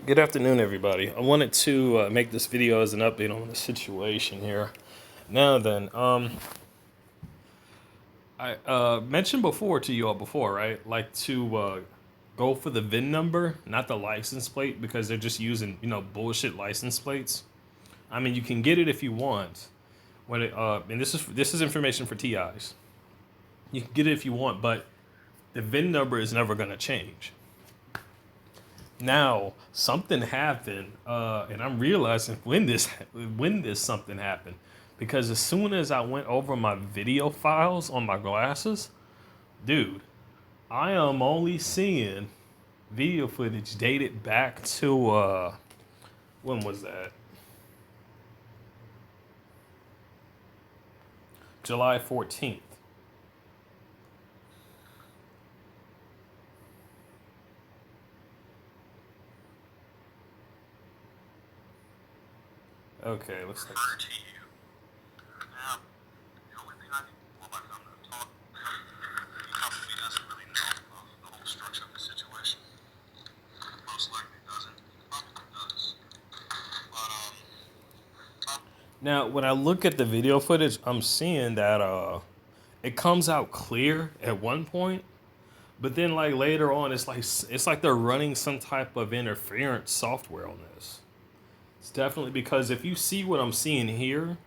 Good afternoon, everybody. I wanted to make this video as an update on the situation here. Now then, I mentioned before to you all before, right? Like to go for the VIN number, not the license plate, because they're just using bullshit license plates. I mean, you can get it if you want. And this is information for TIs. You can get it if you want, but the VIN number is never going to change. Now something happened, and I'm realizing when this something happened, because as soon as I went over my video files on my glasses, dude, I am only seeing video footage dated back to when was that? July 14th. Okay, looks like. Now, when I look at the video footage, I'm seeing that it comes out clear at one point, but then like later on, it's like they're running some type of interference software on this. It's definitely because if you see what I'm seeing here,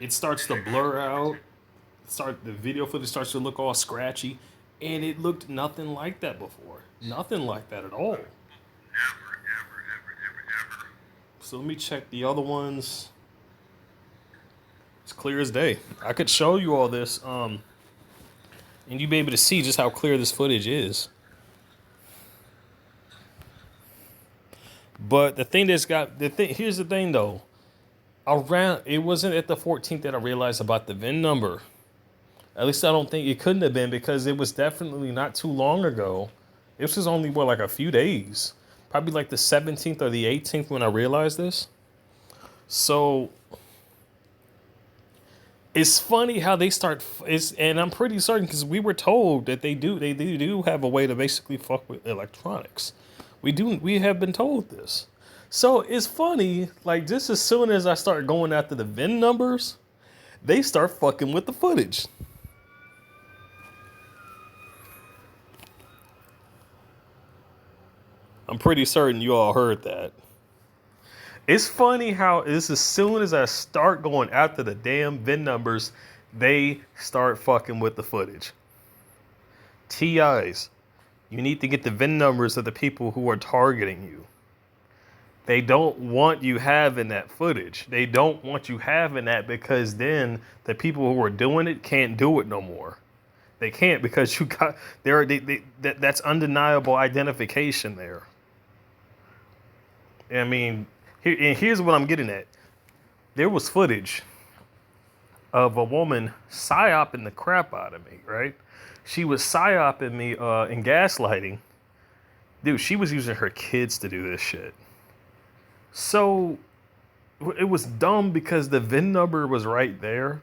it starts to blur out. The video footage starts to look all scratchy, and it looked nothing like that before. Nothing like that at all. So let me check the other ones. It's clear as day. I could show you all this, and you'd be able to see just how clear this footage is. But here's the thing though. It wasn't at the 14th that I realized about the VIN number. At least I don't think it couldn't have been, because it was definitely not too long ago. This was only like a few days, probably like the 17th or the 18th when I realized this. So it's funny how they start. And I'm pretty certain, because we were told that they do have a way to basically fuck with electronics. We have been told this. So it's funny, like just as soon as I start going after the VIN numbers, they start fucking with the footage. I'm pretty certain you all heard that. It's funny how it's as soon as I start going after the damn VIN numbers, they start fucking with the footage. TIs, you need to get the VIN numbers of the people who are targeting you. They don't want you having that footage. They don't want you having that, because then the people who are doing it can't do it no more. They can't, because you got that's undeniable identification there. I mean, here's what I'm getting at. There was footage of a woman psyoping the crap out of me, right? She was psyoping me and gaslighting. Dude, she was using her kids to do this shit. So it was dumb because the VIN number was right there.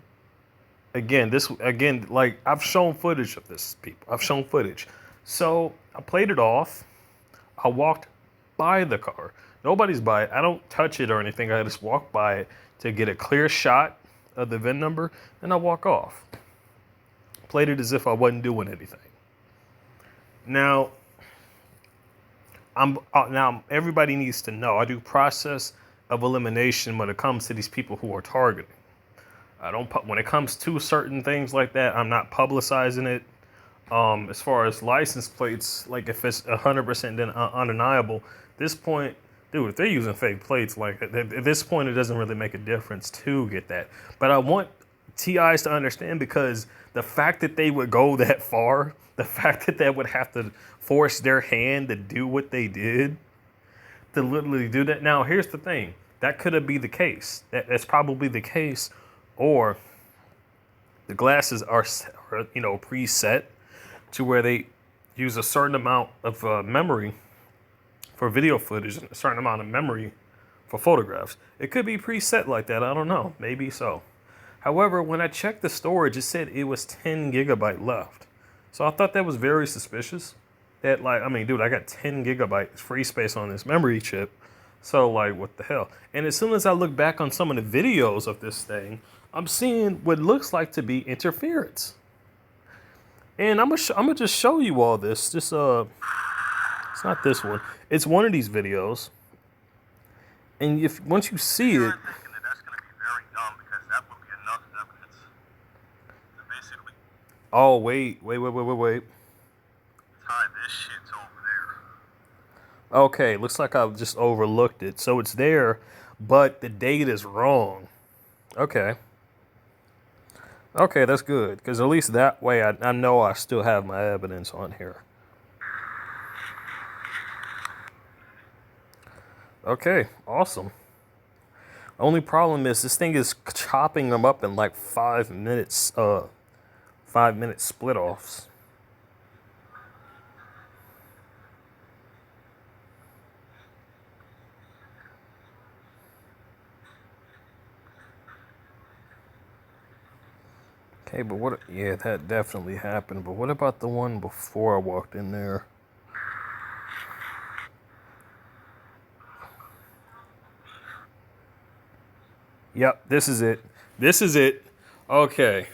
Like I've shown footage of this, people. I've shown footage. So I played it off. I walked by the car. Nobody's by it. I don't touch it or anything. I just walk by it to get a clear shot of the VIN number, and I walk off. Played it as if I wasn't doing anything. Now, now everybody needs to know I do process of elimination when it comes to these people who are targeting. When it comes to certain things like that, I'm not publicizing it. As far as license plates, like if it's 100% then undeniable, this point, dude, if they're using fake plates, like at this point, it doesn't really make a difference to get that. But I want TIs to understand, because the fact that they would go that far, the fact that they would have to force their hand to do what they did, to literally do that. Now, here's the thing. That could be the case. That's probably the case. Or the glasses are preset to where they use a certain amount of memory for video footage and a certain amount of memory for photographs. It could be preset like that. I don't know. Maybe so. However, when I checked the storage, it said it was 10 gigabyte left. So I thought that was very suspicious. that, like, I mean, dude, I got 10 gigabytes free space on this memory chip. So, like, what the hell? And as soon as I look back on some of the videos of this thing, I'm seeing what looks like to be interference. And I'm gonna just show you all this. It's not this one. It's one of these videos. And if once you see it, thinking that that's going to be very dumb because that would be enough evidence to basically oh wait. tie this shit over there. Okay, looks like I just overlooked it. So it's there, but the date is wrong. Okay. Okay, that's good. Because at least that way I know I still have my evidence on here. Okay, awesome. Only problem is this thing is chopping them up in like 5 minutes, 5-minute split offs. Okay, but what? Yeah, that definitely happened. But what about the one before I walked in there? Yep, this is it. This is it. Okay.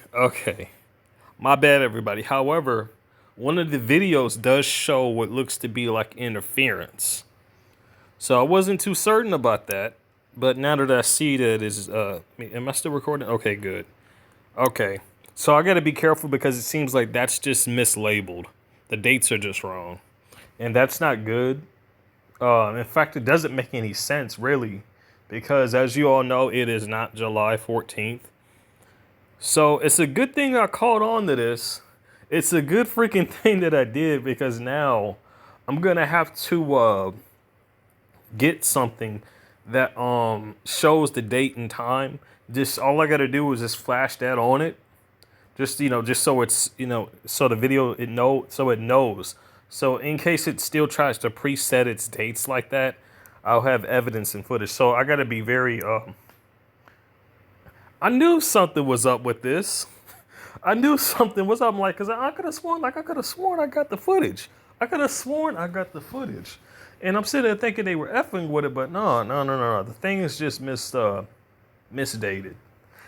My bad, everybody. However, one of the videos does show what looks to be like interference. So I wasn't too certain about that. But now that I see that am I still recording? Okay, good. Okay. So I got to be careful because it seems like that's just mislabeled. The dates are just wrong. And that's not good. In fact, it doesn't make any sense, really. Because as you all know, it is not July 14th. So it's a good thing I caught on to this. It's a good freaking thing that I did because now I'm going to have to get something that shows the date and time. Just all I got to do is just flash that on it. Just just so it's so the video it knows. So in case it still tries to preset its dates like that, I'll have evidence and footage. So I got to be very I knew something was up with this. I knew something was up. I'm like, cause I could have sworn I got the footage. I could have sworn I got the footage. And I'm sitting there thinking they were effing with it, but no. The thing is just misdated.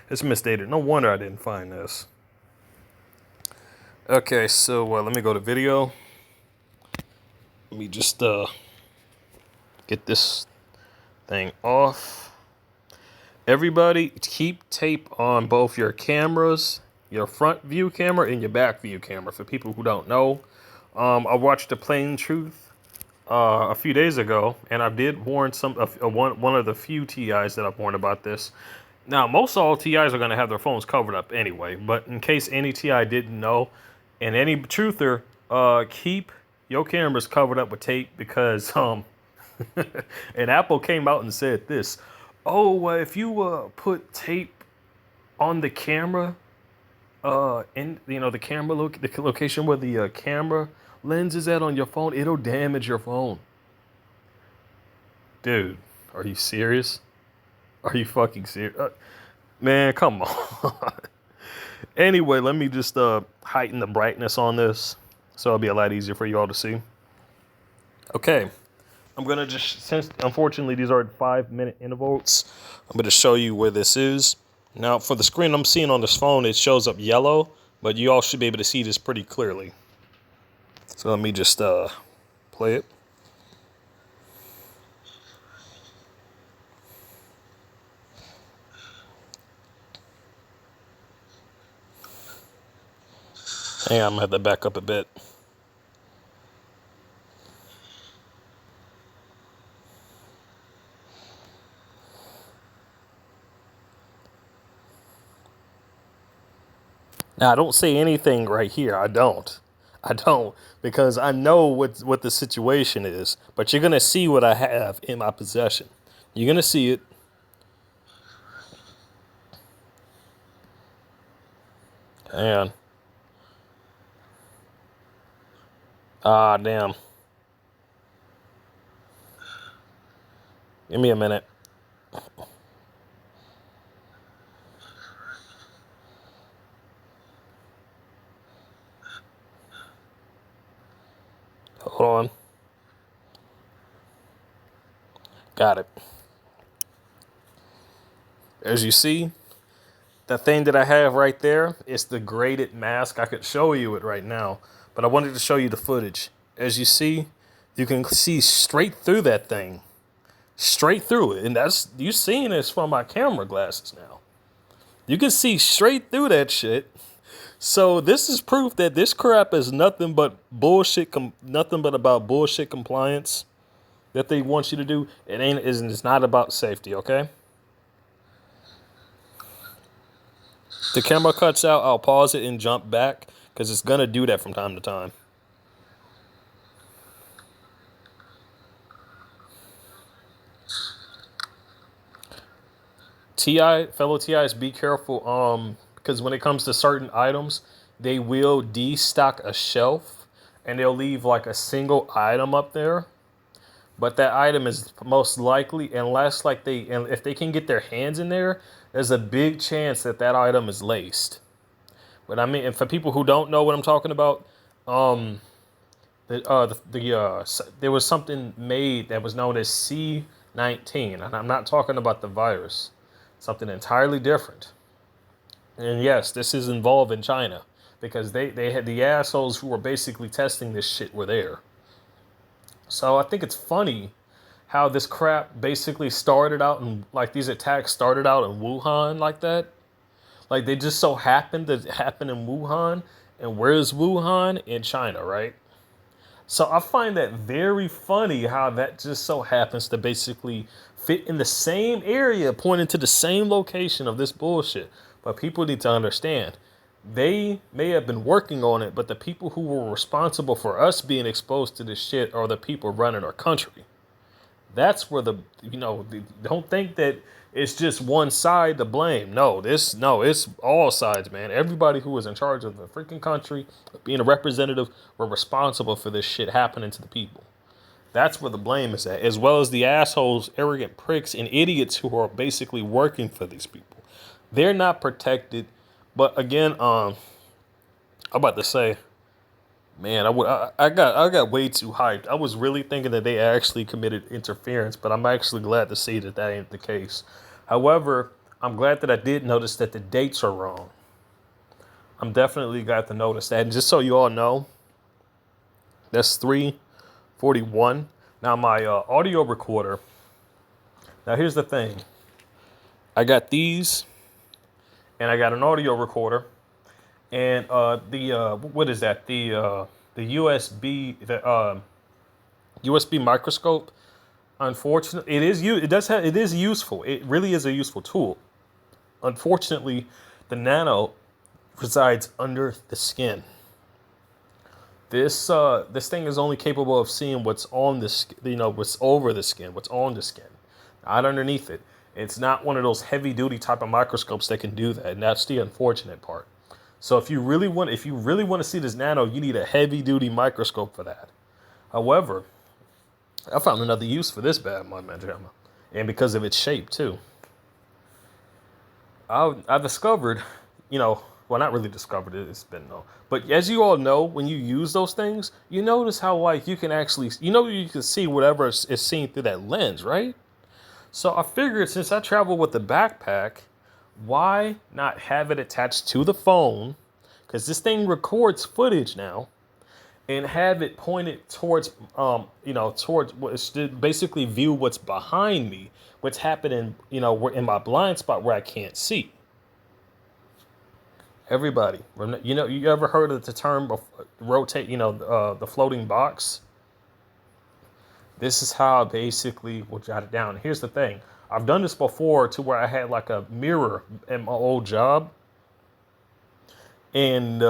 It's misdated. No wonder I didn't find this. Okay, so let me go to video. Let me just get this thing off. Everybody, keep tape on both your cameras, your front view camera and your back view camera. For people who don't know, I watched The Plain Truth a few days ago, and I did warn one of the few TIs that I've warned about this. Now, most all TIs are going to have their phones covered up anyway, but in case any TI didn't know, and any truther, keep your cameras covered up with tape because and Apple came out and said this. Oh, if you put tape on the camera, in the camera the location where the camera lens is at on your phone, it'll damage your phone. Dude, are you serious? Are you fucking serious? Man, come on. Anyway, let me just heighten the brightness on this so it'll be a lot easier for you all to see. Okay. I'm going to just, since unfortunately these are 5-minute intervals, I'm going to show you where this is. Now, for the screen I'm seeing on this phone, it shows up yellow, but you all should be able to see this pretty clearly. So let me just play it. Hang on, I'm going to have to back up a bit. Now, I don't say anything right here. I don't, because I know what the situation is. But you're going to see what I have in my possession. You're going to see it. Hang on. Ah, damn. Give me a minute. Got it. As you see, the thing that I have right there is the graded mask. I could show you it right now, but I wanted to show you the footage. As you see, you can see straight through that thing. Straight through it. And that's, you seeing this from my camera glasses now. You can see straight through that shit. So this is proof that this crap is nothing but bullshit, nothing but about bullshit compliance that they want you to do. It's not about safety, okay? The camera cuts out, I'll pause it and jump back because it's going to do that from time to time. Fellow TIs, be careful because when it comes to certain items, they will destock a shelf and they'll leave like a single item up there. But that item is most likely, unless like if they can get their hands in there, there's a big chance that that item is laced. But I mean, and for people who don't know what I'm talking about, there was something made that was known as C19, and I'm not talking about the virus, something entirely different. And yes, this is involved in China because they had the assholes who were basically testing this shit were there. So I think it's funny how this crap basically started out and like these attacks started out in Wuhan like that. Like they just so happened to happen in Wuhan. And where's Wuhan? In China, right? So I find that very funny how that just so happens to basically fit in the same area, pointing to the same location of this bullshit. But people need to understand, they may have been working on it, but the people who were responsible for us being exposed to this shit are the people running our country. That's where don't think that it's just one side to blame. No, it's all sides, man. Everybody who was in charge of the freaking country, being a representative, were responsible for this shit happening to the people. That's where the blame is at, as well as the assholes, arrogant pricks, and idiots who are basically working for these people. They're not protected. But again, I'm about to say, man, I got way too hyped. I was really thinking that they actually committed interference, but I'm actually glad to see that ain't the case. However, I'm glad that I did notice that the dates are wrong. I'm definitely glad to notice that. And just so you all know, that's 3:41. Now my audio recorder. Now here's the thing. I got these, and I got an audio recorder. And what is that? The USB microscope. Unfortunately, it is useful. It really is a useful tool. Unfortunately, the nano resides under the skin. This thing is only capable of seeing what's on what's over the skin, what's on the skin, not underneath it. It's not one of those heavy duty type of microscopes that can do that, and that's the unfortunate part. So if you really want to see this nano, you need a heavy duty microscope for that. However, I found another use for this bad man, and because of its shape too. I discovered, well, not really discovered it. It's been no, but as you all know, when you use those things, you notice how like you can actually, you can see whatever is seen through that lens, right? So I figured since I travel with the backpack, why not have it attached to the phone? Because this thing records footage now, and have it pointed towards, towards basically view what's behind me, what's happening, in my blind spot where I can't see. Everybody, you ever heard of the term of rotate, the floating box? This is how I basically will jot it down. Here's the thing. I've done this before to where I had like a mirror in my old job. And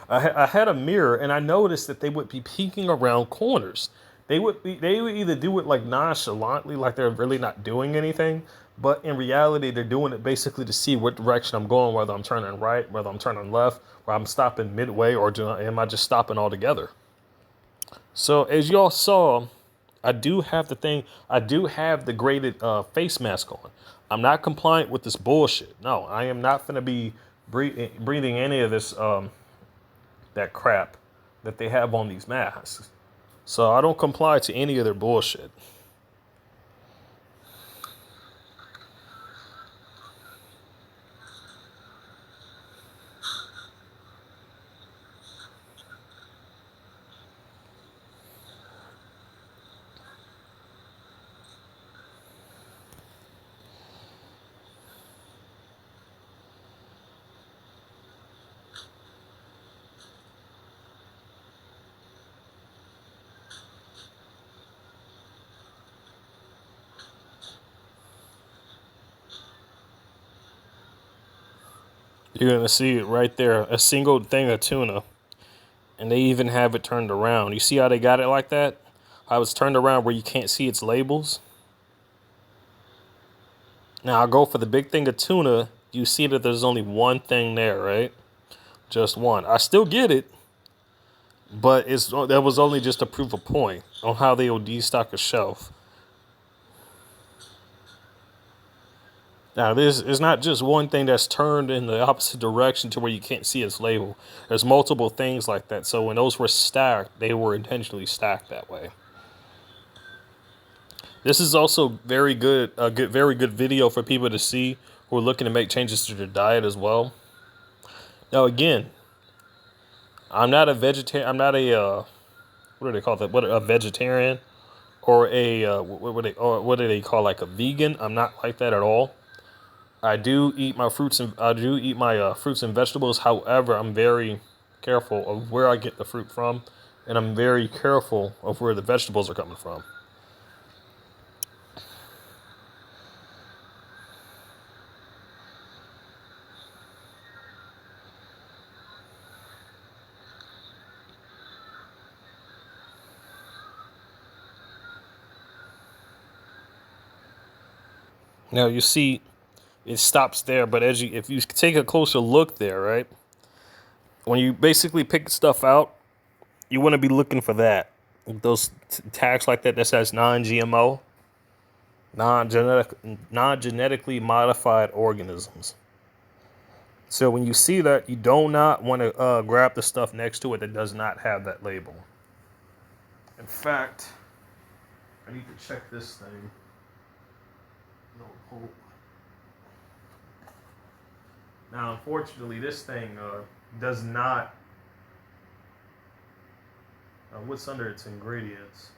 I had a mirror, and I noticed that they would be peeking around corners. They would either do it like nonchalantly, like they're really not doing anything, but in reality, they're doing it basically to see what direction I'm going, whether I'm turning right, whether I'm turning left, or I'm stopping midway, or am I just stopping altogether? So as y'all saw, I do have the graded face mask on. I'm not compliant with this bullshit. No, I am not going to be breathing any of this that crap that they have on these masks. So I don't comply to any of their bullshit. You're going to see it right there. A single thing of tuna. And they even have it turned around. You see how they got it like that? How it's turned around where you can't see its labels? Now I'll go for the big thing of tuna. You see that there's only one thing there, right? Just one. I still get it. But that was only just to prove a point on how they will destock a shelf. Now, this is not just one thing that's turned in the opposite direction to where you can't see its label. There's multiple things like that. So when those were stacked, they were intentionally stacked that way. This is also very good video for people to see who are looking to make changes to their diet as well. Now, again, I'm not a vegetarian. I'm not a what do they call that? What a vegetarian or a what do they call like a vegan? I'm not like that at all. I do eat my fruits and fruits and vegetables. However, I'm very careful of where I get the fruit from, and I'm very careful of where the vegetables are coming from. Now you see, it stops there, but if you take a closer look there, right? When you basically pick stuff out, you want to be looking for that. Those tags like that says non-GMO, non-genetically modified organisms. So when you see that, you do not want to grab the stuff next to it that does not have that label. In fact, I need to check this thing. No hope. Now, unfortunately, this thing does not. What's under its ingredients?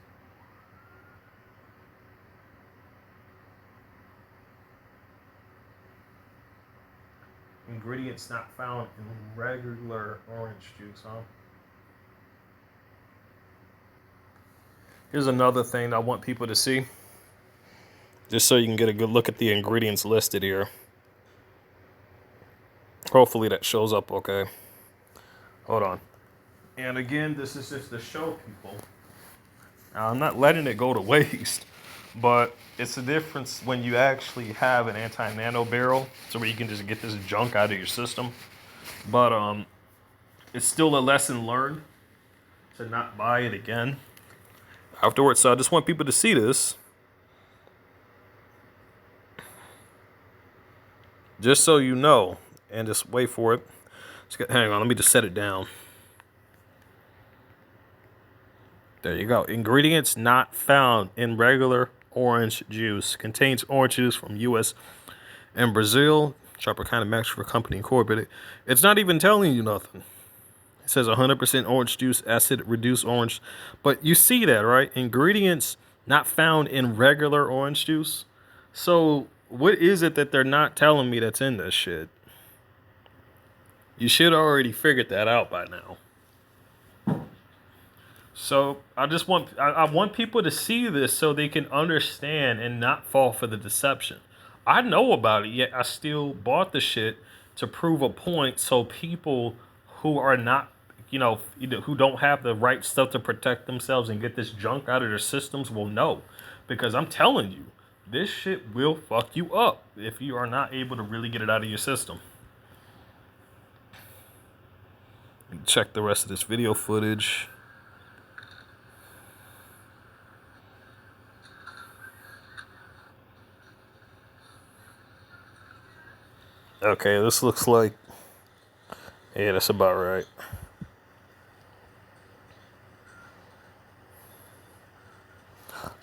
Ingredients not found in regular orange juice, huh? Here's another thing I want people to see. Just so you can get a good look at the ingredients listed here. Hopefully that shows up okay. Hold on. And again, this is just to show people. Now, I'm not letting it go to waste, but it's the difference when you actually have an anti-nano barrel, so where you can just get this junk out of your system. But it's still a lesson learned to not buy it again afterwards. So I just want people to see this. Just so you know, and just wait for it. Hang on, let me just set it down. There you go. Ingredients not found in regular orange juice. Contains orange juice from U.S. and Brazil. Tropicana Manufacturing Company Incorporated. It's not even telling you nothing. It says 100% orange juice, acid reduced orange. But you see that, right? Ingredients not found in regular orange juice. So what is it that they're not telling me that's in this shit? You should already figured that out by now. So I want people to see this so they can understand and not fall for the deception. I know about it, yet I still bought the shit to prove a point so people who are not, who don't have the right stuff to protect themselves and get this junk out of their systems will know. Because I'm telling you, this shit will fuck you up if you are not able to really get it out of your system. Check the rest of this video footage. Okay, this looks like, yeah, that's about right.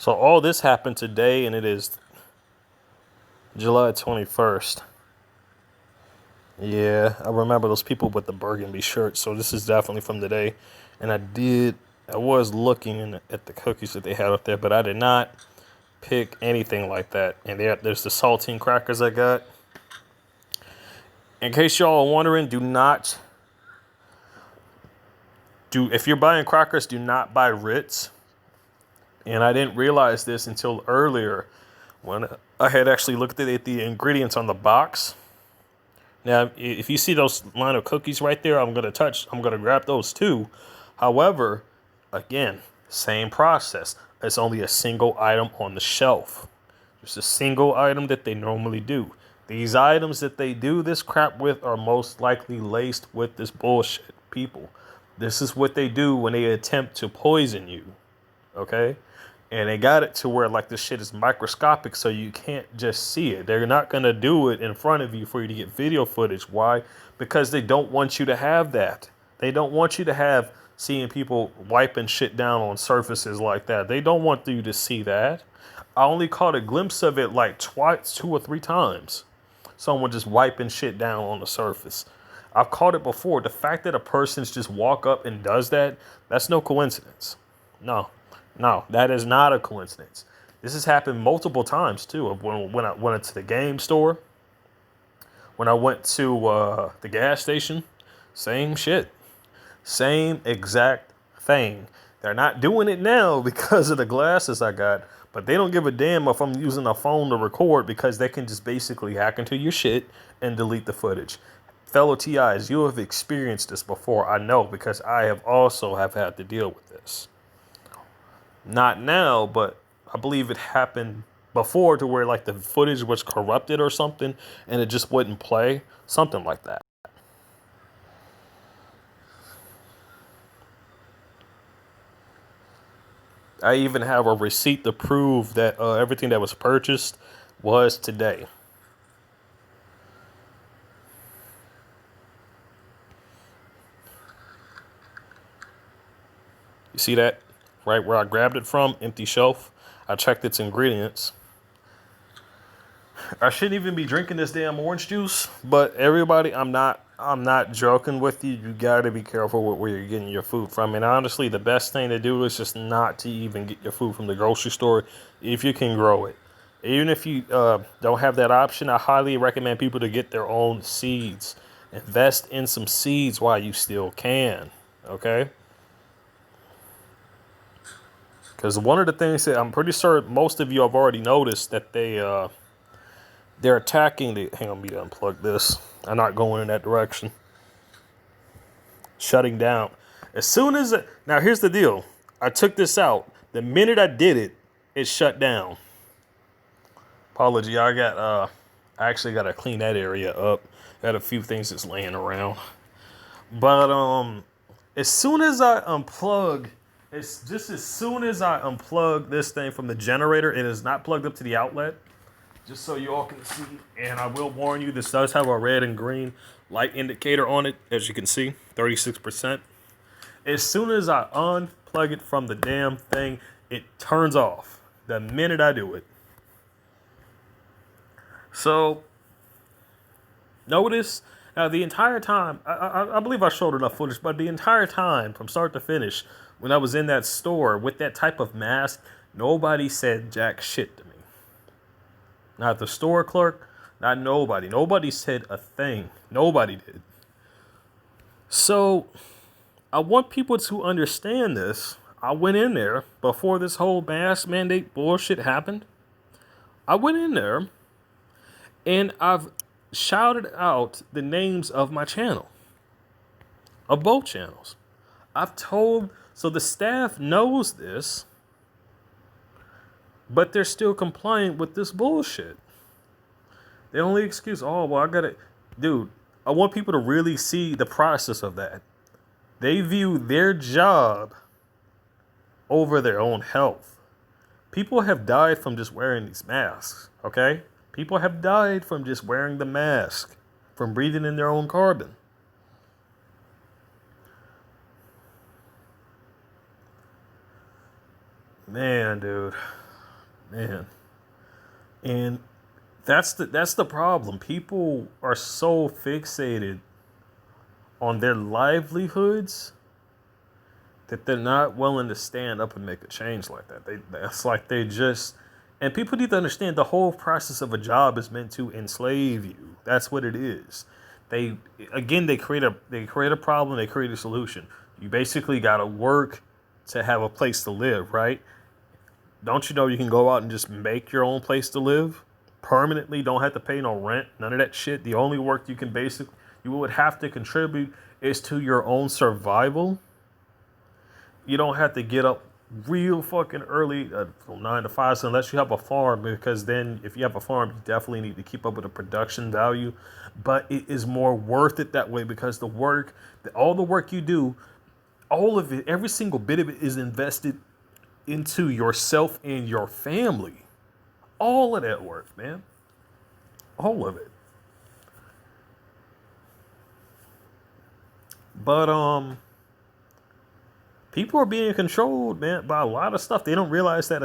So all this happened today, and it is July 21st. Yeah, I remember those people with the burgundy shirts. So this is definitely from today. And I was looking at the cookies that they had up there, but I did not pick anything like that. And there's the saltine crackers I got. In case y'all are wondering, if you're buying crackers, do not buy Ritz. And I didn't realize this until earlier when I had actually looked at the ingredients on the box. Now, if you see those line of cookies right there, I'm going to grab those too. However, again, same process. It's only a single item on the shelf. Just a single item that they normally do. These items that they do this crap with are most likely laced with this bullshit, people. This is what they do when they attempt to poison you, okay? And they got it to where like this shit is microscopic so you can't just see it. They're not going to do it in front of you for you to get video footage. Why? Because they don't want you to have that. They don't want you to have seeing people wiping shit down on surfaces like that. They don't want you to see that. I only caught a glimpse of it like twice, 2 or 3 times. Someone just wiping shit down on the surface. I've caught it before. The fact that a person's just walk up and does that, that's no coincidence. No, that is not a coincidence. This has happened multiple times too. When I went to the game store, when I went to the gas station, same shit. Same exact thing. They're not doing it now because of the glasses I got, but they don't give a damn if I'm using a phone to record because they can just basically hack into your shit and delete the footage. Fellow TIs, you have experienced this before, I know, because I have also had to deal with this. Not now, but I believe it happened before to where like the footage was corrupted or something and it just wouldn't play. Something like that. I even have a receipt to prove that everything that was purchased was today. You see that? Right where I grabbed it from, empty shelf. I checked its ingredients. I shouldn't even be drinking this damn orange juice, but everybody, I'm not joking with you. You gotta be careful with where you're getting your food from. And honestly, the best thing to do is just not to even get your food from the grocery store if you can grow it. Even if you don't have that option, I highly recommend people to get their own seeds. Invest in some seeds while you still can, okay? Because one of the things that I'm pretty sure most of you have already noticed that they're attacking the. Hang on, me to unplug this. I'm not going in that direction. Shutting down. As soon as now, here's the deal. I took this out. The minute I did it, it shut down. Apology. I actually got to clean that area up. Got a few things that's laying around. But as soon as I unplug. It's just as soon as I unplug this thing from the generator, it is not plugged up to the outlet. Just so you all can see. And I will warn you, this does have a red and green light indicator on it. As you can see, 36%. As soon as I unplug it from the damn thing, it turns off the minute I do it. So, notice now the entire time, I believe I showed enough footage, but the entire time from start to finish, when I was in that store with that type of mask, nobody said jack shit to me. Not the store clerk, not nobody. Nobody said a thing. Nobody did. So, I want people to understand this. I went in there before this whole mask mandate bullshit happened. I went in there and I've shouted out the names of my channel, of both channels. I've told, so the staff knows this, but they're still complying with this bullshit. The only excuse, oh, well, I gotta, dude, I want people to really see the process of that. They view their job over their own health. People have died from just wearing these masks, okay? People have died from just wearing the mask, from breathing in their own carbon. Man, dude. Man. And that's the problem. People are so fixated on their livelihoods that they're not willing to stand up and make a change like that. That's like they just, and people need to understand the whole process of a job is meant to enslave you. That's what it is. They again they create a problem, they create a solution. You basically gotta work to have a place to live, right? Don't you know you can go out and just make your own place to live permanently? Don't have to pay no rent, none of that shit. The only work you would have to contribute is to your own survival. You don't have to get up real fucking early from 9 to 5 so unless you have a farm, because then if you have a farm you definitely need to keep up with the production value, but it is more worth it that way because all the work you do, all of it, every single bit of it is invested into yourself and your family. All of that work, man. All of it. But people are being controlled, man, by a lot of stuff. They don't realize that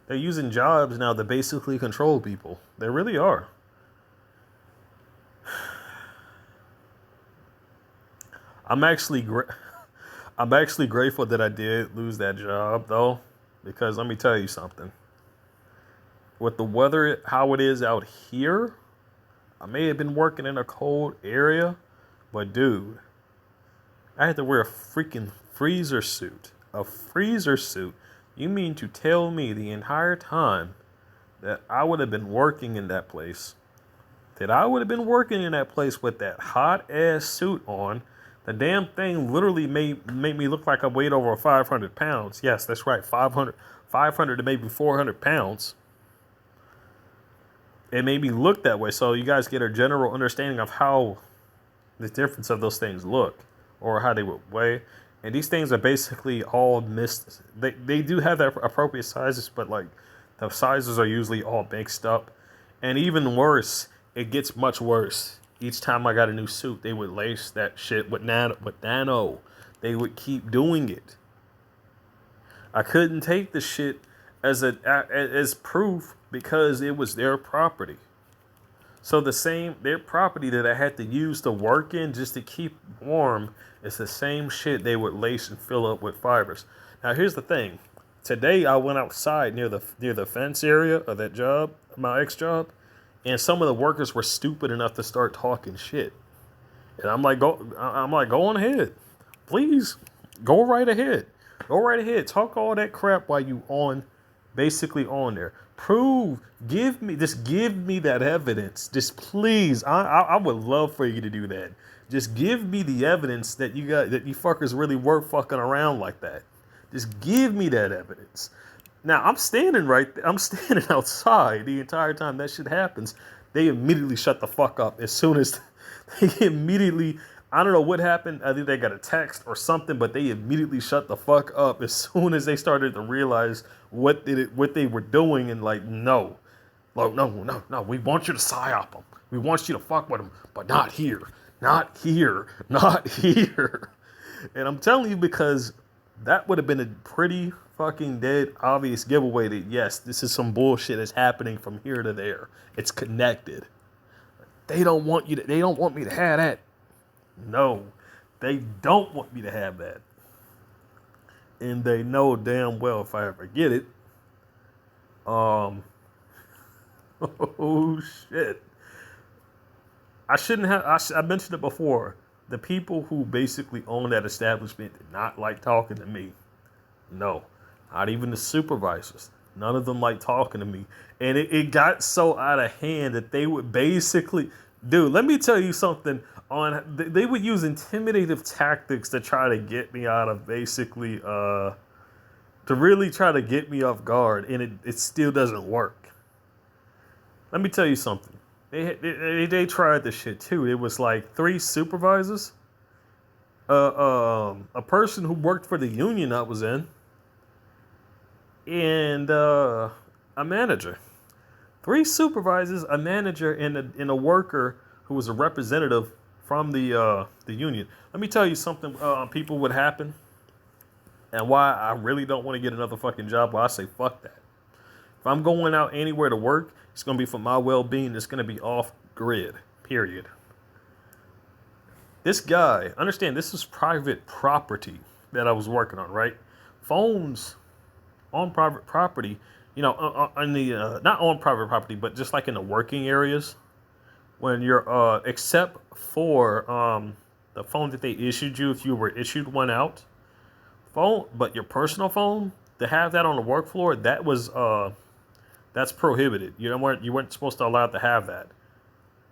they're using jobs now to basically control people. They really are. I'm actually grateful that I did lose that job, though, because let me tell you something. With the weather, how it is out here, I may have been working in a cold area, but dude, I had to wear a freaking freezer suit. A freezer suit? You mean to tell me the entire time that I would have been working in that place, with that hot ass suit on? The damn thing literally made me look like I weighed over 500 pounds. Yes, that's right, 500 to maybe 400 pounds. It made me look that way, so you guys get a general understanding of how the difference of those things look, or how they would weigh. And these things are basically all missed. They do have their appropriate sizes, but like the sizes are usually all mixed up. And even worse, it gets much worse. Each time I got a new suit, they would lace that shit with nano. They would keep doing it. I couldn't take the shit as proof because it was their property. So their property that I had to use to work in just to keep warm is the same shit they would lace and fill up with fibers. Now here's the thing. Today I went outside near the fence area of that job, my ex job, and some of the workers were stupid enough to start talking shit. And I'm like, go on ahead. Please, go right ahead. Go right ahead. Talk all that crap while you basically on there. Give me that evidence. Just please, I would love for you to do that. Just give me the evidence that you fuckers really were fucking around like that. Just give me that evidence. Now, I'm standing outside the entire time that shit happens. They immediately shut the fuck up as soon as I don't know what happened. I think they got a text or something, but they immediately shut the fuck up as soon as they started to realize what they were doing. And like, no, we want you to psyop them. We want you to fuck with them, but not here. And I'm telling you because that would have been a pretty fucking dead obvious giveaway that yes, this is some bullshit that's happening from here to there. It's connected. They don't want me to have that. No, they don't want me to have that. And they know damn well if I ever get it. Oh shit. I mentioned it before. The people who basically own that establishment did not like talking to me. No, not even the supervisors. None of them like talking to me. And it got so out of hand that they would basically, dude, let me tell you something. They would use intimidative tactics to try to get me out of basically, to really try to get me off guard. And it still doesn't work. Let me tell you something. They tried this shit too. It was like 3 supervisors, a person who worked for the union I was in, and a manager. 3 supervisors, a manager, and a worker who was a representative from the union. Let me tell you something. People would happen, and why I really don't want to get another fucking job. Why I say fuck that. If I'm going out anywhere to work, it's going to be for my well-being. It's going to be off grid, period. This guy, understand, this is private property that I was working on, right? Phones on private property, on the not on private property, but just like in the working areas, when you're except for the phone that they issued you, if you were issued one out, but your personal phone, to have that on the work floor, that's prohibited. You weren't supposed to allow to have that.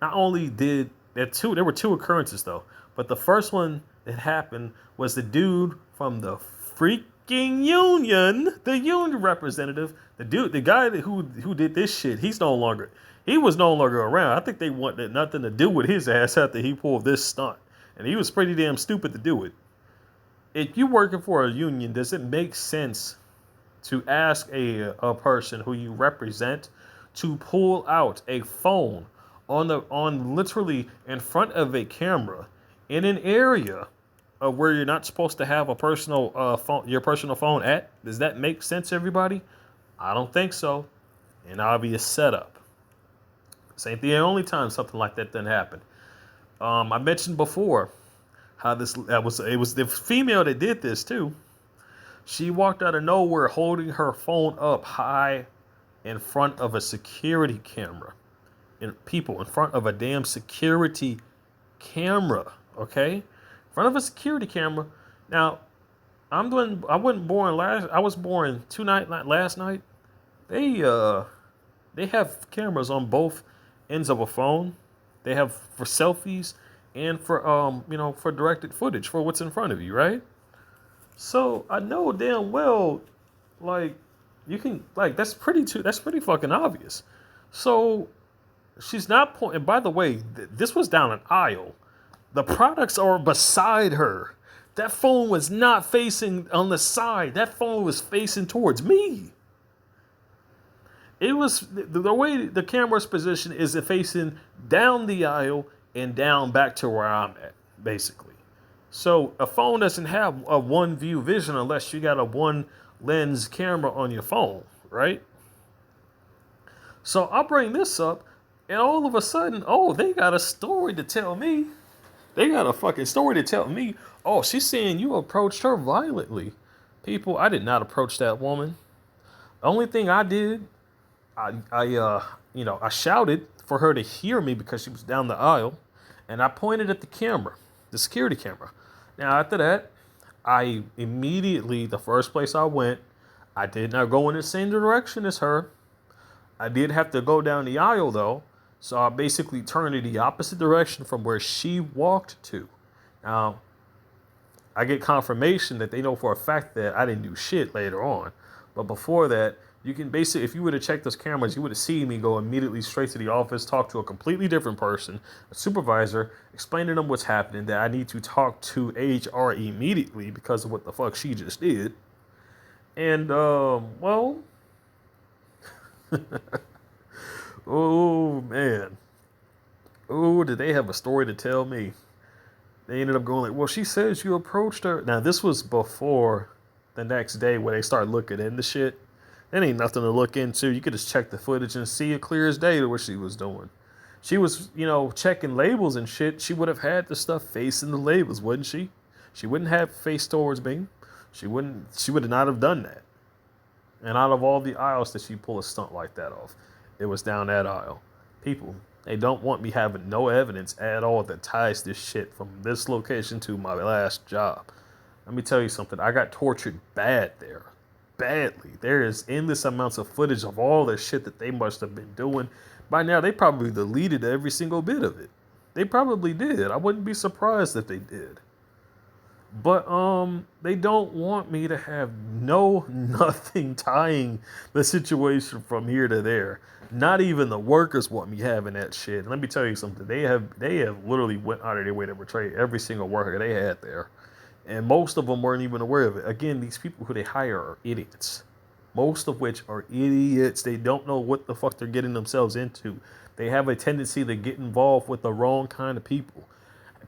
Not only did there were two occurrences though, but the first one that happened was the dude from the freaking union, the union representative, the guy who did this shit. He was no longer around. I think they wanted nothing to do with his ass after he pulled this stunt, and he was pretty damn stupid to do it. If you're working for a union, does it make sense to ask a person who you represent to pull out a phone on literally in front of a camera in an area of where you're not supposed to have a personal phone, your personal phone at? Does that make sense, everybody? I don't think so. An obvious setup. This ain't the only time something like that didn't happen. I mentioned before how it was the female that did this too. She walked out of nowhere holding her phone up high in front of a security camera. And people in front of a damn security camera, okay? In front of a security camera. Now, I was born last night. They have cameras on both ends of a phone. They have for selfies and for directed footage for what's in front of you, right? So I know damn well, that's pretty fucking obvious. So she's not pointing. By the way, this was down an aisle. The products are beside her. That phone was not facing on the side. That phone was facing towards me. It was the way the camera's position is facing down the aisle and down back to where I'm at, basically. So a phone doesn't have a one view vision unless you got a one lens camera on your phone, right? So I'll bring this up, and all of a sudden, they got a story to tell me. They got a fucking story to tell me. Oh, she's saying you approached her violently. People, I did not approach that woman. The only thing I did, I shouted for her to hear me because she was down the aisle, and I pointed at the camera, the security camera. Now, after that, I immediately, the first place I went, I did not go in the same direction as her. I did have to go down the aisle, though, so I basically turned in the opposite direction from where she walked to. Now, I get confirmation that they know for a fact that I didn't do shit later on. But before that, you can basically, if you would have checked those cameras, you would have seen me go immediately straight to the office, talk to a completely different person, a supervisor, explain to them what's happening, that I need to talk to HR immediately because of what the fuck she just did. And, well, oh, man. Oh, did they have a story to tell me? They ended up going well, she says you approached her. Now, this was before the next day where they start looking into shit. There ain't nothing to look into. You could just check the footage and see it clear as day to what she was doing. She was, checking labels and shit. She would have had the stuff facing the labels, wouldn't she? She wouldn't have face towards me. She would not have done that. And out of all the aisles that she pull a stunt like that off, it was down that aisle. People, they don't want me having no evidence at all that ties this shit from this location to my last job. Let me tell you something. I got tortured bad there. Badly. There is endless amounts of footage of all the shit that they must have been doing. By now, they probably deleted every single bit of it. They probably did. I wouldn't be surprised if they did. But they don't want me to have nothing tying the situation from here to there. Not even the workers want me having that shit. And let me tell you something. They have literally went out of their way to betray every single worker they had there. And most of them weren't even aware of it. Again, these people who they hire are idiots. Most of which are idiots. They don't know what the fuck they're getting themselves into. They have a tendency to get involved with the wrong kind of people.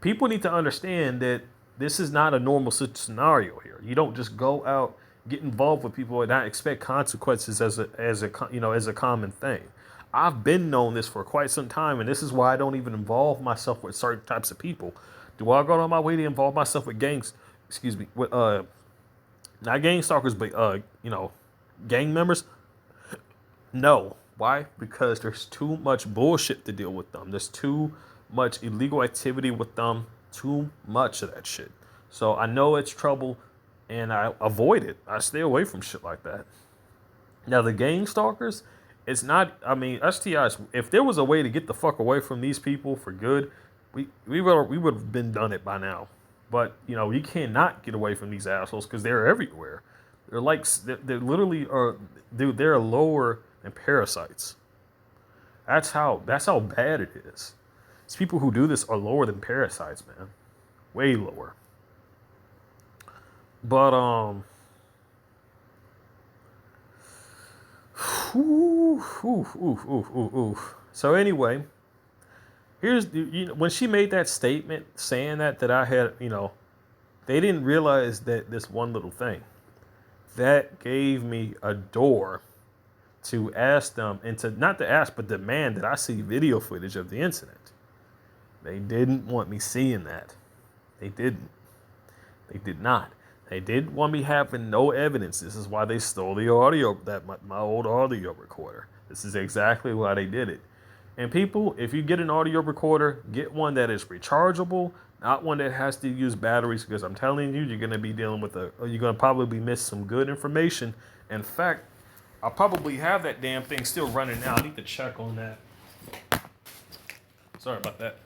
People need to understand that this is not a normal scenario here. You don't just go out get involved with people and not expect consequences as a common thing. I've been known this for quite some time, and this is why I don't even involve myself with certain types of people. Do I go on my way to involve myself with gangs? Excuse me, with not gang stalkers, but gang members? No. Why? Because there's too much bullshit to deal with them. There's too much illegal activity with them. Too much of that shit. So I know it's trouble, and I avoid it. I stay away from shit like that. Now the gang stalkers, it's not. I mean, STIs. If there was a way to get the fuck away from these people for good, we would have been done it by now. But you cannot get away from these assholes because they're everywhere. They're like they're literally dude. They're lower than parasites. That's how bad it is. These people who do this are lower than parasites, man. Way lower. But So anyway, here's when she made that statement saying that I had, they didn't realize that this one little thing that gave me a door to ask them, and to not to ask but demand that I see video footage of the incident. They didn't want me seeing that. They didn't. They did not. They didn't want me having no evidence. This is why they stole the audio, my old audio recorder. This is exactly why they did it. And people, if you get an audio recorder, get one that is rechargeable, not one that has to use batteries, because I'm telling you, you're going to be dealing with you're going to probably miss some good information. In fact, I'll probably have that damn thing still running now. I need to check on that. Sorry about that.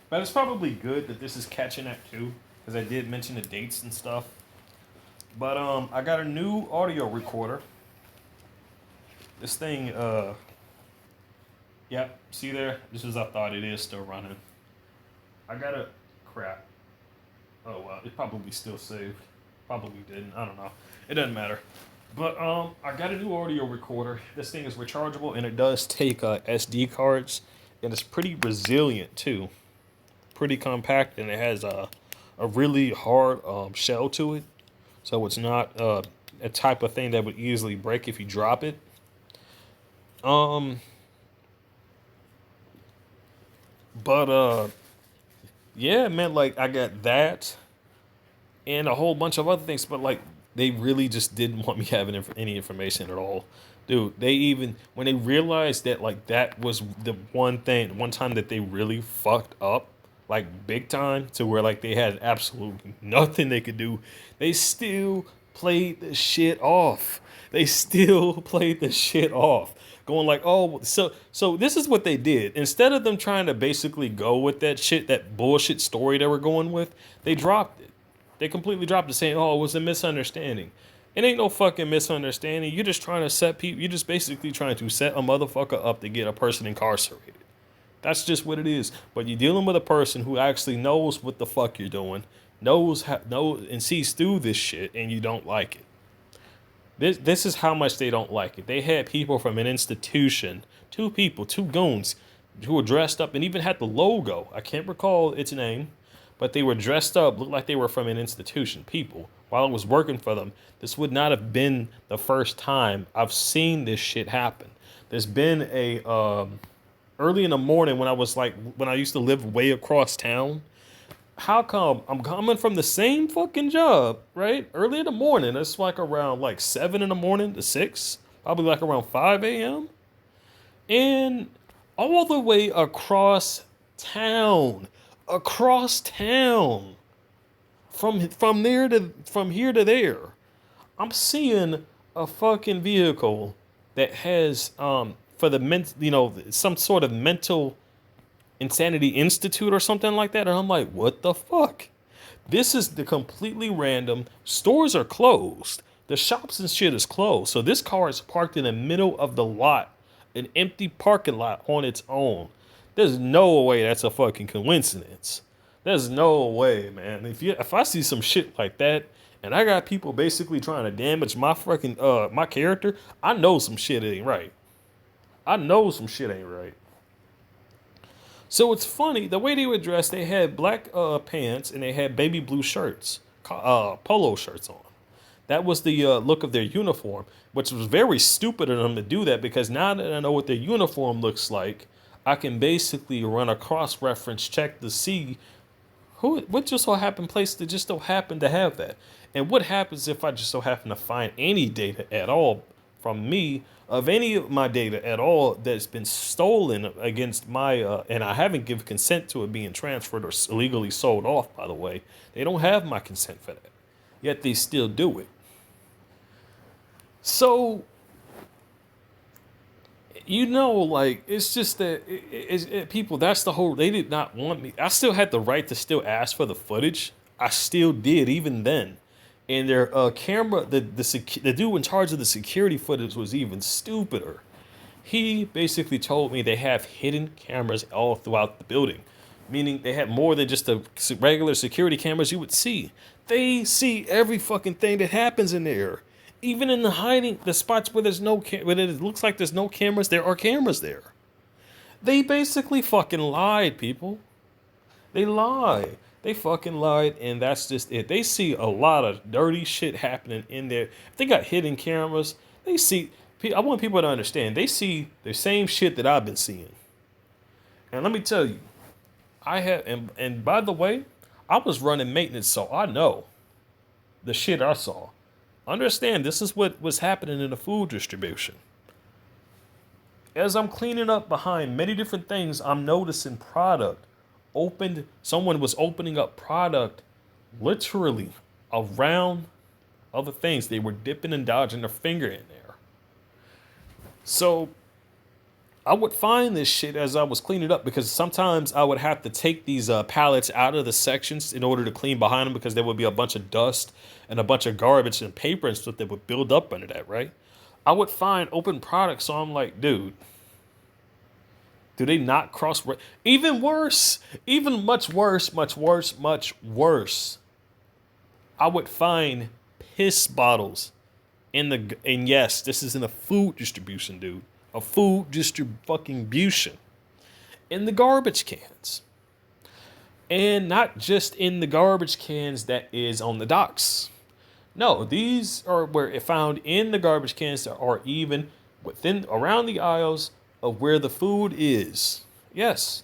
But it's probably good that this is catching that too, because I did mention the dates and stuff. But I got a new audio recorder. This thing, yep, see there? This is I thought it is still running. I got a crap. Oh well, it probably still saved. Probably didn't. I don't know. It doesn't matter. But I got a new audio recorder. This thing is rechargeable, and it does take SD cards, and it's pretty resilient too. Pretty compact, and it has a really hard shell to it, so it's not a type of thing that would easily break if you drop it. Yeah, man, like I got that and a whole bunch of other things, but like they really just didn't want me having any information at all. Dude, they even, when they realized that like that was the one time that they really fucked up, like big time, to where like they had absolutely nothing they could do, they still played the shit off. Going like, oh, so this is what they did. Instead of them trying to basically go with that shit, that bullshit story they were going with, they dropped it. They completely dropped it, saying, oh, it was a misunderstanding. It ain't no fucking misunderstanding. You're just trying to set people, you're just basically trying to set a motherfucker up to get a person incarcerated. That's just what it is. But you're dealing with a person who actually knows what the fuck you're doing, knows and sees through this shit, and you don't like it. This is how much they don't like it. They had people from an institution, two goons, who were dressed up and even had the logo. I can't recall its name, but they were dressed up, looked like they were from an institution. People, while I was working for them, this would not have been the first time I've seen this shit happen. There's been early in the morning when I used to live way across town. How come I'm coming from the same fucking job, right? Early in the morning, it's like around 7 in the morning to 6, probably like around 5 a.m. And all the way across town, from here to there, I'm seeing a fucking vehicle that has for the some sort of mental Insanity Institute or something like that. And I'm like, what the fuck? This is the completely random. Stores are closed. The shops and shit is closed. So this car is parked in the middle of the lot, an empty parking lot on its own. There's no way that's a fucking coincidence. There's no way, man. If I see some shit like that, and I got people basically trying to damage my fucking my character, I know some shit ain't right. So it's funny, the way they were dressed, they had black pants and they had baby blue shirts. polo shirts on. That was the look of their uniform, which was very stupid of them to do that because now that I know what their uniform looks like, I can basically run a cross-reference check to see what just so happened place that just so happen to have that. And what happens if I just so happen to find any data at all from me of any of my data at all that's been stolen against my, and I haven't given consent to it being transferred or illegally sold off, by the way. They don't have my consent for that. Yet they still do it. So, like, it's just that people, that's the whole, they did not want me. I still had the right to still ask for the footage. I still did, even then. And their camera, the dude in charge of the security footage was even stupider. He basically told me they have hidden cameras all throughout the building, meaning they had more than just the regular security cameras you would see. They see every fucking thing that happens in there. Even in the spots where there's no where it looks like there's no cameras, there are cameras there. They basically fucking lied, people. They lied. They fucking lied, and that's just it. They see a lot of dirty shit happening in there. If they got hidden cameras, they see. I want people to understand. They see the same shit that I've been seeing. And let me tell you, I have, and by the way, I was running maintenance, so I know the shit I saw. Understand, this is what was happening in the food distribution. As I'm cleaning up behind many different things, I'm noticing product someone was opening up product literally around other things. They were dipping and dodging their finger in there. So I would find this shit as I was cleaning up because sometimes I would have to take these pallets out of the sections in order to clean behind them because there would be a bunch of dust and a bunch of garbage and paper and stuff that would build up under that, right? I would find open products, so I'm like, dude, do they not cross? Even worse, even much worse. I would find piss bottles and yes, this is in a food distribution, dude. A food distribution in the garbage cans. And not just in the garbage cans that is on the docks. No, these are found in the garbage cans that are even around the aisles of where the food is. Yes,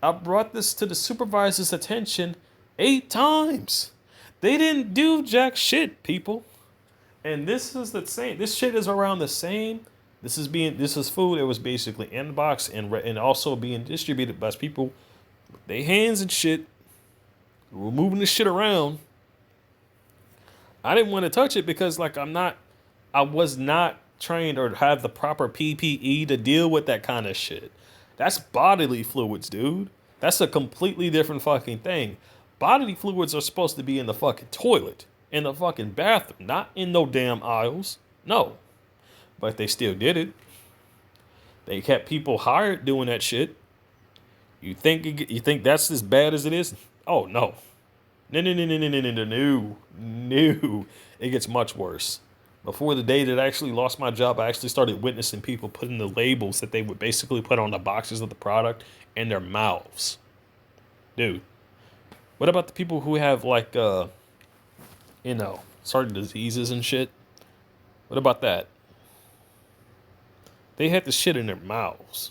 I brought this to the supervisor's attention 8 times. They didn't do jack shit, people. And this is the same. This shit is around the same. This is food that was basically in the box and also being distributed by people with their hands and shit. We're moving this shit around. I didn't want to touch it because I was not trained or have the proper PPE to deal with that kind of shit. That's bodily fluids, dude. That's a completely different fucking thing. Bodily fluids are supposed to be in the fucking toilet, in the fucking bathroom, not in no damn aisles. No. But they still did it. They kept people hired doing that shit. You think that's as bad as it is? Oh no. No. It gets much worse. Before the day that I actually lost my job, I actually started witnessing people putting the labels that they would basically put on the boxes of the product in their mouths. Dude. What about the people who have certain diseases and shit? What about that? They had the shit in their mouths.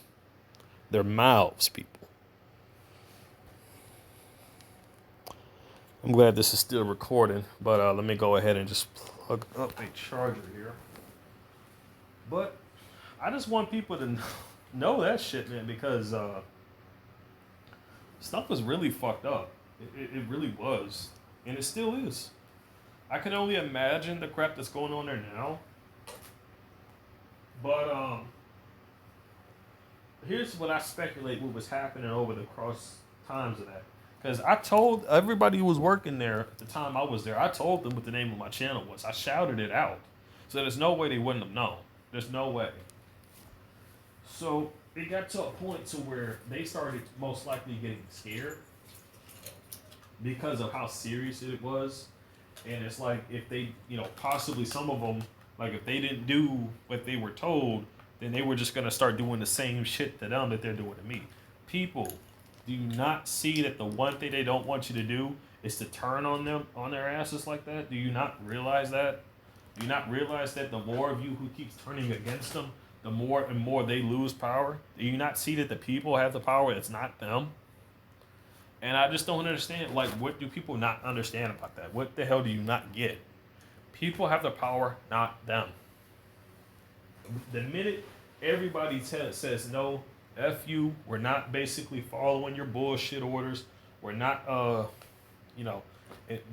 Their mouths, people. I'm glad this is still recording, but let me go ahead and just plug up a charger here. But I just want people to know that shit, man, because stuff was really fucked up. It really was. And it still is. I can only imagine the crap that's going on there now. But here's what I speculate what was happening over the cross times of that. Because I told everybody who was working there at the time I was there, I told them what the name of my channel was. I shouted it out. So there's no way they wouldn't have known. There's no way. So it got to a point to where they started most likely getting scared because of how serious it was. And it's like if they, possibly some of them, like if they didn't do what they were told, then they were just going to start doing the same shit to them that they're doing to me. People, do you not see that the one thing they don't want you to do is to turn on them on their asses like that? Do you not realize that? Do you not realize that the more of you who keeps turning against them, the more and more they lose power? Do you not see that the people have the power? It's not them. And I just don't understand. Like, what do people not understand about that? What the hell do you not get? People have the power, not them. The minute everybody says no, F you, we're not basically following your bullshit orders. We're not, you know,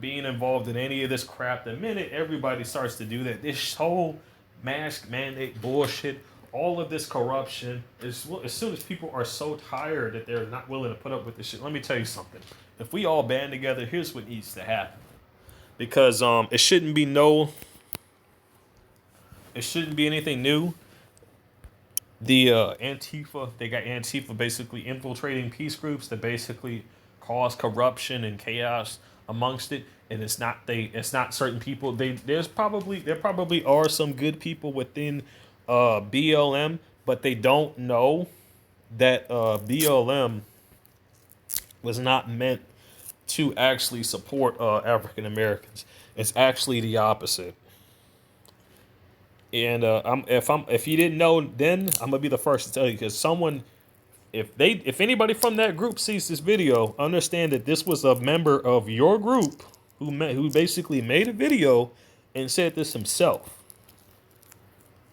being involved in any of this crap. The minute everybody starts to do that, this whole mask mandate bullshit, all of this corruption, as soon as people are so tired that they're not willing to put up with this shit, let me tell you something. If we all band together, here's what needs to happen. Because it shouldn't be anything new. The Antifa, they got Antifa basically infiltrating peace groups to basically cause corruption and chaos amongst it. And it's not certain people. There probably are some good people within BLM, but they don't know that BLM was not meant to actually support African Americans. It's actually the opposite. And if you didn't know, then I'm gonna be the first to tell you, because if anybody from that group sees this video, understand that this was a member of your group who basically made a video and said this himself.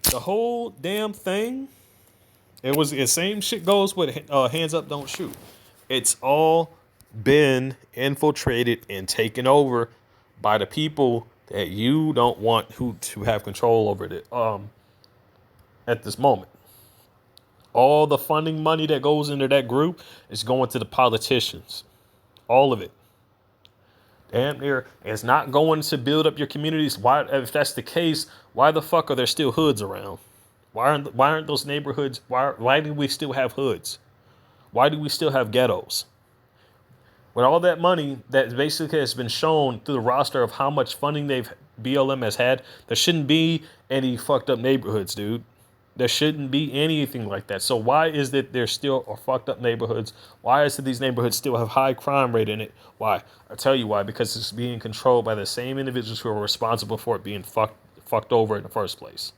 The whole damn thing, it was the same shit goes with hands up, don't shoot. It's all been infiltrated and taken over by the people that you don't want to have control over it at this moment. All the funding money that goes into that group is going to the politicians. All of it. Damn near. It's not going to build up your communities. Why, if that's the case, why the fuck are there still hoods around? Why aren't those neighborhoods? Why do we still have hoods? Why do we still have ghettos? With all that money that basically has been shown through the roster of how much funding BLM has had, there shouldn't be any fucked up neighborhoods, dude. There shouldn't be anything like that. So why is it there still are fucked up neighborhoods? Why is it these neighborhoods still have high crime rate in it? Why? I'll tell you why. Because it's being controlled by the same individuals who are responsible for it being fucked over in the first place.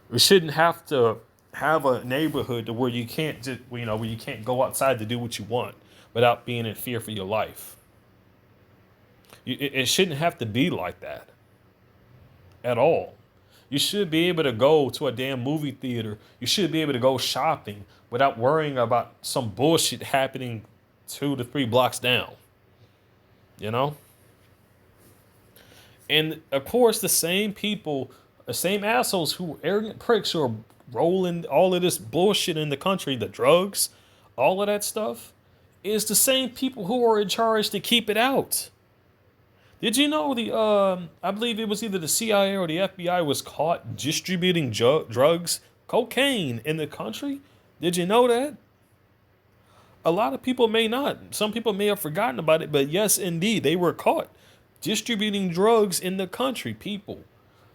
We shouldn't have to have a neighborhood where you can't just, where you can't go outside to do what you want without being in fear for your life. It shouldn't have to be like that at all. You should be able to go to a damn movie theater. You should be able to go shopping without worrying about some bullshit happening 2 to 3 blocks down. You know? And of course, the same people, the same assholes who arrogant pricks who are rolling all of this bullshit in the country, the drugs, all of that stuff, is the same people who are in charge to keep it out. Did you know I believe it was either the CIA or the FBI was caught distributing drugs, cocaine in the country? Did you know that? A lot of people may not. Some people may have forgotten about it, but yes, indeed, they were caught distributing drugs in the country, people.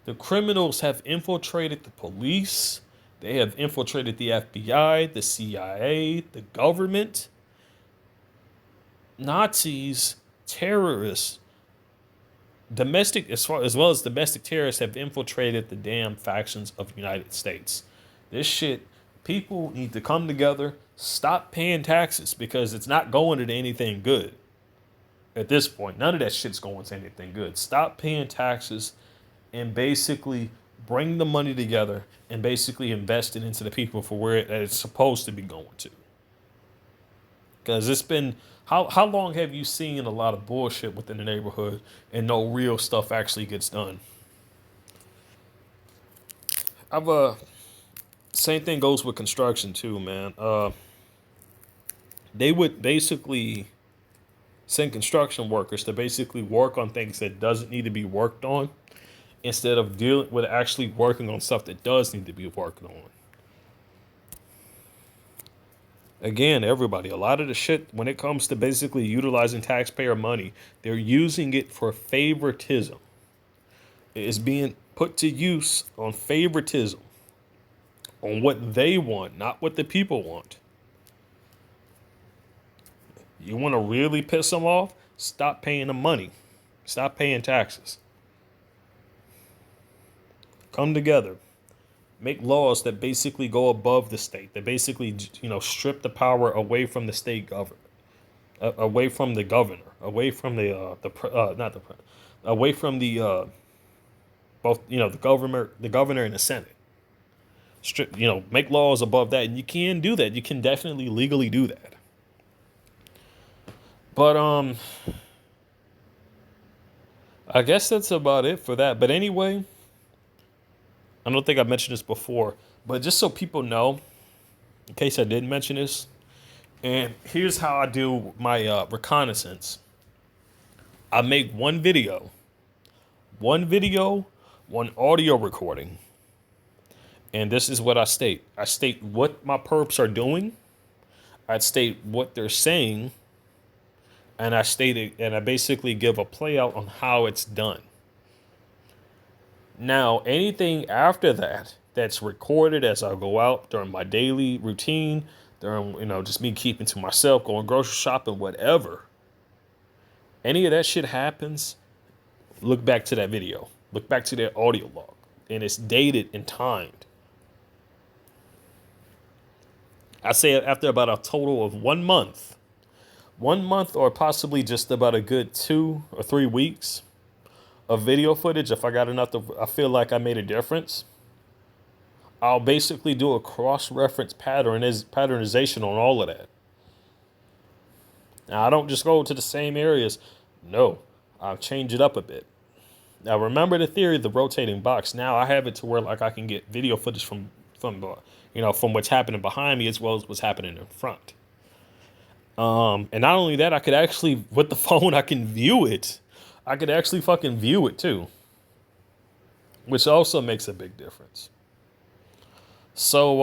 The criminals have infiltrated the police. They have infiltrated the FBI, the CIA, the government. Nazis, terrorists, domestic as well as domestic terrorists have infiltrated the damn factions of the United States. This shit, people need to come together, stop paying taxes, because it's not going to anything good. At this point, none of that shit's going to anything good. Stop paying taxes and basically bring the money together and basically invest it into the people for where it's supposed to be going to. Because it's been, how long have you seen a lot of bullshit within the neighborhood and no real stuff actually gets done? Same thing goes with construction too, man. They would basically send construction workers to basically work on things that doesn't need to be worked on, instead of dealing with actually working on stuff that does need to be worked on. Again, everybody, a lot of the shit, when it comes to basically utilizing taxpayer money, they're using it for favoritism. It is being put to use on favoritism, on what they want, not what the people want. You want to really piss them off? Stop paying them money. Stop paying taxes. Come together. Make laws that basically go above the state. That basically, strip the power away from the state government, away from the governor, away from away from the both the governor and the Senate. Strip, make laws above that, and you can do that. You can definitely legally do that. But I guess that's about it for that. But anyway, I don't think I mentioned this before, but just so people know, in case I didn't mention this, and here's how I do my reconnaissance. I make one video, one audio recording. And this is what I state. I state what my perps are doing. I state what they're saying. And I basically give a play out on how it's done. Now, anything after that that's recorded as I go out during my daily routine, during, just me keeping to myself, going grocery shopping, whatever. Any of that shit happens, look back to that video. Look back to that audio log. And it's dated and timed. I say after about a total of 1 month, or possibly just about a good 2 or 3 weeks of video footage, if I got enough I feel like I made a difference, I'll basically do a cross-reference patternization on all of that. Now, I don't just go to the same areas. No, I'll change it up a bit. Now, remember the theory of the rotating box. Now I have it to where like I can get video footage from what's happening behind me as well as what's happening in front. And not only that, I could actually, with the phone, I can view it. I could actually fucking view it too, which also makes a big difference. So,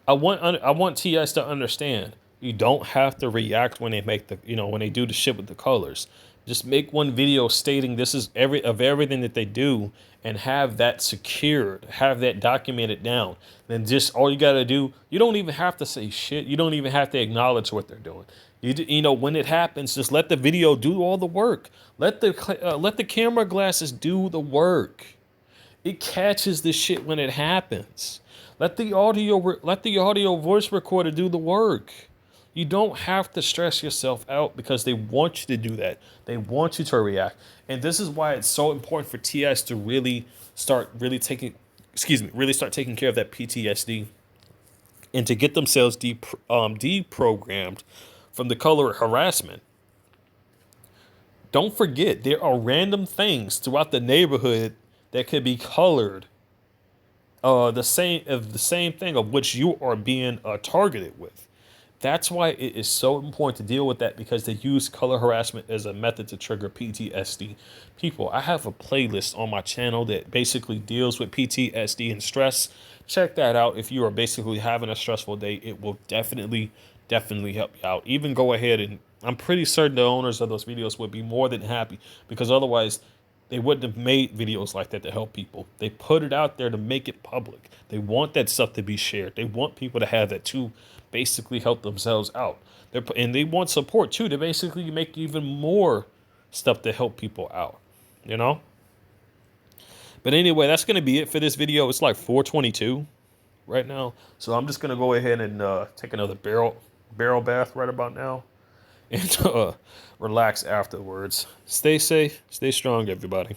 I want TS to understand you don't have to react when they make when they do the shit with the colors. Just make one video stating this is everything that they do and have that secured, have that documented down. Then just all you got to do, you don't even have to say shit. You don't even have to acknowledge what they're doing. When it happens, just let the video do all the work. Let the camera glasses do the work. It catches the shit when it happens. Let the audio voice recorder do the work. You don't have to stress yourself out because they want you to do that. They want you to react. And this is why it's so important for TS to really start taking care of that PTSD and to get themselves deprogrammed from the color harassment. Don't forget, there are random things throughout the neighborhood that could be colored the same thing of which you are being targeted with. That's why it is so important to deal with that, because they use color harassment as a method to trigger PTSD. People, I have a playlist on my channel that basically deals with PTSD and stress. Check that out. If you are basically having a stressful day, it will definitely help you out. Even go ahead and I'm pretty certain the owners of those videos would be more than happy, because otherwise they wouldn't have made videos like that to help people. They put it out there to make it public. They want that stuff to be shared. They want people to have that to basically help themselves out. And they want support too to basically make even more stuff to help people out, But anyway, that's going to be it for this video. It's like 4:22 right now. So I'm just going to go ahead and take another barrel bath right about now and relax afterwards. Stay safe, stay strong, everybody.